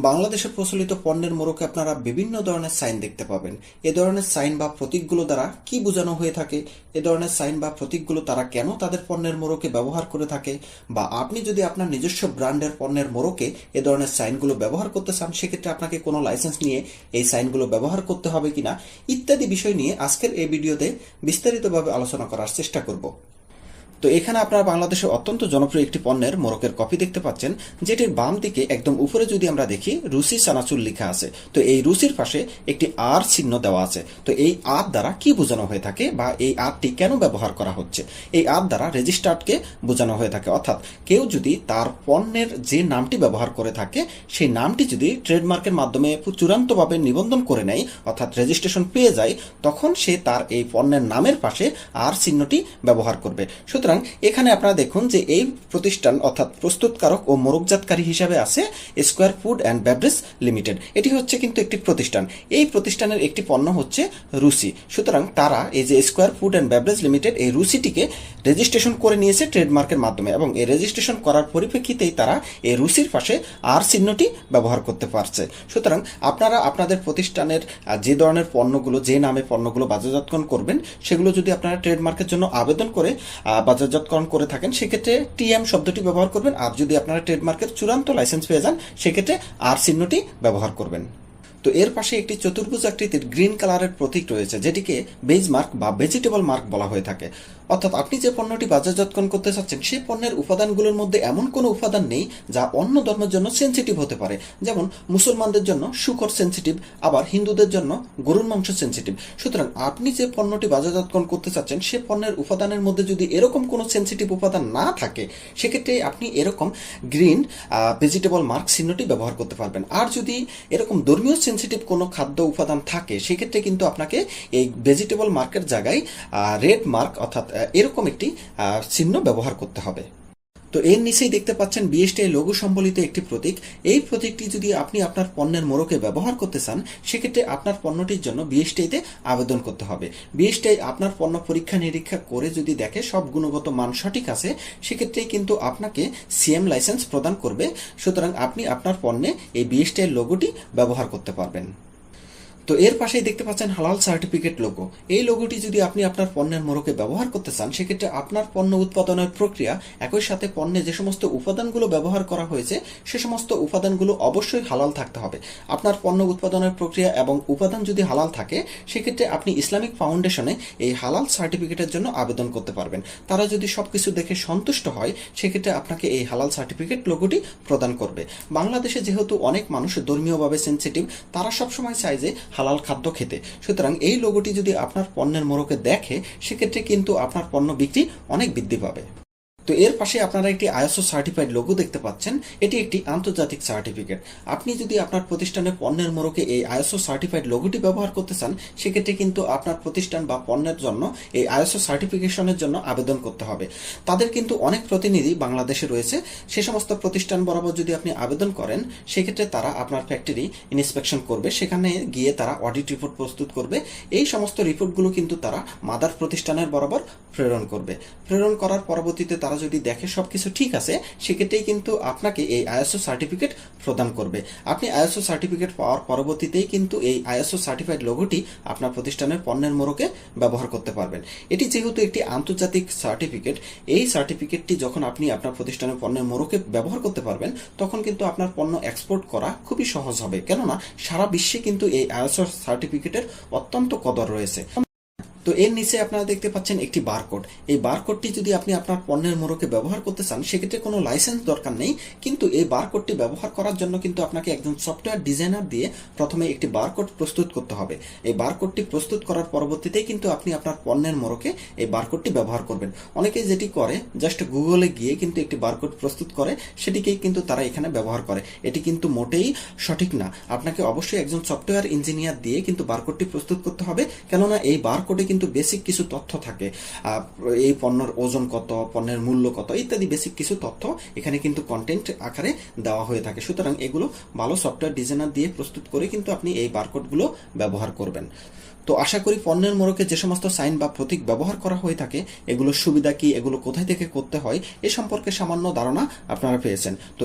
বাংলাদেশে প্রচলিত পণ্যের মোড়কে আপনারা বিভিন্ন ধরনের সাইন দেখতে পাবেন। এ ধরনের সাইন বা প্রতীকগুলো দ্বারা কি বোঝানো হয়ে থাকে, এ ধরনের সাইন বা প্রতীকগুলো তারা কেন তাদের পণ্যের মোড়কে ব্যবহার করে থাকে, বা আপনি যদি আপনার নিজস্ব ব্র্যান্ডের পণ্যের মোড়কে এ ধরনের সাইনগুলো ব্যবহার করতে চান, সেক্ষেত্রে আপনাকে কোনো লাইসেন্স নিয়ে এই সাইনগুলো ব্যবহার করতে হবে কিনা ইত্যাদি বিষয় নিয়ে আজকের এই ভিডিওতে বিস্তারিতভাবে আলোচনা করার চেষ্টা করব। তো এখানে আপনারা বাংলাদেশের অত্যন্ত জনপ্রিয় একটি পণ্যের মোড়কের কপি দেখতে পাচ্ছেন, যেটির বাম দিকে একদম উপরে যদি আমরা দেখি রুসি চানাচুর লেখা আছে। তো এই রুসির পাশে একটি আর চিহ্ন দেওয়া আছে। তো এই আর দ্বারা কি বোঝানো হয়ে থাকে বা এই আরটি কেন ব্যবহার করা হচ্ছে? এই আর দ্বারা রেজিস্টার্ডকে বোঝানো হয়ে থাকে, অর্থাৎ কেউ যদি তার পণ্যের যে নামটি ব্যবহার করে থাকে সেই নামটি যদি ট্রেডমার্কের মাধ্যমে চূড়ান্তভাবে নিবন্ধন করে নেয়, অর্থাৎ রেজিস্ট্রেশন পেয়ে যায়, তখন সে তার এই পণ্যের নামের পাশে আর চিহ্নটি ব্যবহার করবে। সুতরাং এখানে আপনারা দেখুন যে এই প্রতিষ্ঠান অর্থাৎ প্রস্তুতকারক ও মোড়কজাতকারী হিসাবে আছে square food and beverage limited. এটি হচ্ছে কিন্তু একটি প্রতিষ্ঠান। এই প্রতিষ্ঠানের একটি পণ্য হচ্ছে রুসি। সুতরাং তারা এই যে square food and beverage limited এই রুসিটিকে রেজিস্ট্রেশন করে নিয়েছে ট্রেডমার্কের মাধ্যমে, এবং এই রেজিস্ট্রেশন করার পরিপ্রেক্ষিতেই তারা এই রুসির পাশে আর চিহ্নটি ব্যবহার করতে পারছে। সুতরাং আপনারা আপনাদের প্রতিষ্ঠানের যে ধরনের পণ্যগুলো, যে নামে পণ্যগুলো বাজারজাতকরণ করবেন, সেগুলো যদি আপনারা ট্রেডমার্কের জন্য আবেদন করে বাজারজাতকরণ করে থাকেন, সেক্ষেত্রে টিএম শব্দটি ব্যবহার করবেন। আর যদি আপনারা ট্রেডমার্কের চূড়ান্ত লাইসেন্স পেয়ে যান, সেক্ষেত্রে আর চিহ্নটি ব্যবহার করবেন। তো এর পাশে একটি চতুর্ভুজ আকৃতির গ্রিন কালারের প্রতীক রয়েছে, যেটিকে বেজ মার্ক বা ভেজিটেবল মার্ক বলা হয়ে থাকে। অর্থাৎ আপনি যে পণ্যটি বাজারজাতকরণ করতে চাচ্ছেন, সেই পণ্যের উপাদানগুলোর মধ্যে এমন কোনো উপাদান নেই যা অন্য ধর্মের জন্য সেন্সিটিভ হতে পারে। যেমন মুসলমানদের জন্য শূকর সেন্সিটিভ, আবার হিন্দুদের জন্য গরুর মাংস সেন্সিটিভ। সুতরাং আপনি যে পণ্যটি বাজারজাতকরণ করতে চাচ্ছেন, সে পণ্যের উপাদানের মধ্যে যদি এরকম কোনো সেন্সিটিভ উপাদান না থাকে, সেক্ষেত্রে আপনি এরকম গ্রিন ভেজিটেবল মার্ক চিহ্নটি ব্যবহার করতে পারবেন। আর যদি এরকম ধর্মীয় সেন্সিটিভ কোনো খাদ্য উপাদান থাকে, সেক্ষেত্রে কিন্তু আপনাকে এই ভেজিটেবল মার্কের জায়গায় রেড মার্ক অর্থাৎ এরকম একটি চিহ্ন ব্যবহার করতে হবে। তো এর নিচেই দেখতে পাচ্ছেন বিএসটিআই লোগো সম্বলিত একটি প্রতীক। এই প্রতীকটি যদি আপনি আপনার পণ্যের মোড়কে ব্যবহার করতে চান, সেক্ষেত্রে আপনার পণ্যটির জন্য বিএসটিআইতে আবেদন করতে হবে। বিএসটিআই আপনার পণ্য পরীক্ষা নিরীক্ষা করে যদি দেখে সব গুণগত মান সঠিক আছে, সেক্ষেত্রেই কিন্তু আপনাকে সিএম লাইসেন্স প্রদান করবে। সুতরাং আপনি আপনার পণ্যে এই বিএসটিআই লোগোটি ব্যবহার করতে পারবেন। তো এর পাশেই দেখতে পাচ্ছেন হালাল সার্টিফিকেট লোগো। এই লোগোটি যদি আপনি আপনার পণ্যের মোড়কে ব্যবহার করতে চান, সেক্ষেত্রে আপনার পণ্য উৎপাদনের প্রক্রিয়া, একই সাথে পণ্যে যে সমস্ত উপাদানগুলো ব্যবহার করা হয়েছে, সে সমস্ত উপাদানগুলো অবশ্যই হালাল থাকতে হবে। আপনার পণ্য উৎপাদনের প্রক্রিয়া এবং উপাদান যদি হালাল থাকে, সেক্ষেত্রে আপনি ইসলামিক ফাউন্ডেশনে এই হালাল সার্টিফিকেটের জন্য আবেদন করতে পারবেন। তারা যদি সবকিছু দেখে সন্তুষ্ট হয়, সেক্ষেত্রে আপনাকে এই হালাল সার্টিফিকেট লোগোটি প্রদান করবে। বাংলাদেশে যেহেতু অনেক মানুষ ধর্মীয়ভাবে সেন্সিটিভ, তারা সবসময় চায় যে হালাল খাদ্য খেতে। সুতরাং এই লোগোটি যদি আপনার পণ্যের মোড়কে দেখে, সেক্ষেত্রে কিন্তু আপনার পণ্য বিক্রি অনেক বৃদ্ধি পাবে। তো এর পাশে আপনারা একটি আইএসও সার্টিফাইড লোগো দেখতে পাচ্ছেন। এটি একটি আন্তর্জাতিক সার্টিফিকেট। আপনি যদি আপনার প্রতিষ্ঠানের পণ্যের মোড়কে এই আইএসও সার্টিফাইড লোগোটি ব্যবহার করতে চান, সেক্ষেত্রে কিন্তু আপনার প্রতিষ্ঠান বা পণ্যের জন্য এই আইএসও সার্টিফিকেশনের জন্য আবেদন করতে হবে। তাদের কিন্তু অনেক প্রতিনিধি বাংলাদেশে রয়েছে। সে সমস্ত প্রতিষ্ঠান বরাবর যদি আপনি আবেদন করেন, সেক্ষেত্রে তারা আপনার ফ্যাক্টরি ইন্সপেকশন করবে। সেখানে গিয়ে তারা অডিট রিপোর্ট প্রস্তুত করবে। এই সমস্ত রিপোর্টগুলো কিন্তু তারা মাদার প্রতিষ্ঠানের বরাবর প্রেরণ করবে। প্রেরণ করার পরবর্তীতে তারা যদি দেখে সবকিছু ঠিক আছে, সেক্ষেত্রেই কিন্তু আপনাকে এই আইএসও সার্টিফিকেট প্রদান করবে। আপনি আইএসও সার্টিফিকেট পাওয়ার পরবর্তীতেই কিন্তু এই আইএসও সার্টিফাইড লোগোটি আপনার প্রতিষ্ঠানের পণ্যের মোড়কে ব্যবহার করতে পারবেন। এটি যেহেতু একটি আন্তর্জাতিক সার্টিফিকেট, এই সার্টিফিকেটটি যখন আপনি আপনার প্রতিষ্ঠানের পণ্যের মোড়কে ব্যবহার করতে পারবেন, তখন কিন্তু আপনার পণ্য এক্সপোর্ট করা খুবই সহজ হবে। কেননা সারা বিশ্বে কিন্তু এই আইএসও সার্টিফিকেটের অত্যন্ত কদর রয়েছে। তো এর নিচে আপনারা দেখতে পাচ্ছেন একটি বারকোড। এই বারকোডটি যদি আপনি আপনার পণ্যের মোড়কে ব্যবহার করতে চান, সেক্ষেত্রে কোনো লাইসেন্স দরকার নেই। কিন্তু এই বারকোডটি ব্যবহার করার জন্য কিন্তু আপনাকে একজন সফটওয়্যার ডিজাইনার দিয়ে প্রথমে একটি বারকোড প্রস্তুত করতে হবে। এই বারকোডটি প্রস্তুত করার পরবর্তীতেই কিন্তু আপনি আপনার পণ্যের মোড়কে এই বারকোডটি ব্যবহার করবেন। অনেকেই যেটি করে, জাস্ট গুগলে গিয়ে কিন্তু একটি বারকোড প্রস্তুত করে, সেটিকেই কিন্তু তারা এখানে ব্যবহার করে। এটি কিন্তু মোটেই সঠিক না। আপনাকে অবশ্যই একজন সফটওয়্যার ইঞ্জিনিয়ার দিয়ে কিন্তু বারকোডটি প্রস্তুত করতে হবে। কেননা এই বারকোডে কিন্তু বেসিক কিছু তথ্য থাকে। এই পণ্যের ওজন কত, পণ্যের মূল্য কত ইত্যাদি বেসিক কিছু তথ্য এখানে কিন্তু কন্টেন্ট আকারে দেওয়া হয়ে থাকে। সুতরাং এগুলো ভালো সফটওয়্যার ডিজাইনার দিয়ে প্রস্তুত করে কিন্তু আপনি এই বারকোডগুলো ব্যবহার করবেন। তো আশা করি পণ্যের মোড়কে যে সমস্ত সাইন বা প্রতীক ব্যবহার করা হয়ে থাকে, এগুলোর সুবিধা কি, এগুলো কোথায় থেকে করতে হয়, এ সম্পর্কে সামান্য ধারণা আপনারা পেয়েছেন। তো